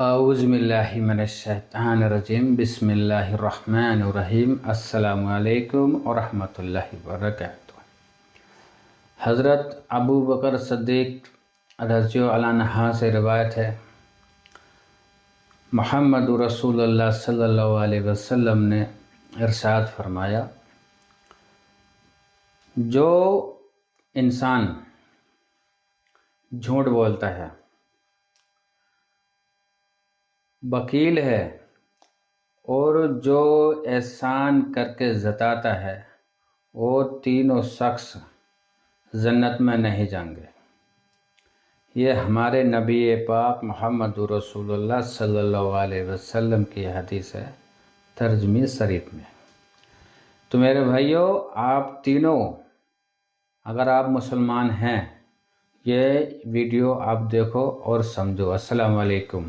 اعوذ باللہ من الشیطان الرجیم بسم اللہ الرحمن الرحیم السلام علیکم ورحمۃ اللہ وبرکاتہ۔ حضرت ابو بکر صدیق رضی اللہ عنہ سے روایت ہے، محمد رسول اللہ صلی اللہ علیہ وسلم نے ارشاد فرمایا، جو انسان جھوٹ بولتا ہے، بخیل ہے اور جو احسان کر کے جتاتا ہے، وہ تینوں شخص جنت میں نہیں جائیں گے۔ یہ ہمارے نبی پاک محمد رسول اللہ صلی اللہ علیہ وسلم کی حدیث ہے ترجمہ شریف میں۔ تو میرے بھائیوں، آپ تینوں اگر آپ مسلمان ہیں، یہ ویڈیو آپ دیکھو اور سمجھو۔ السلام علیکم۔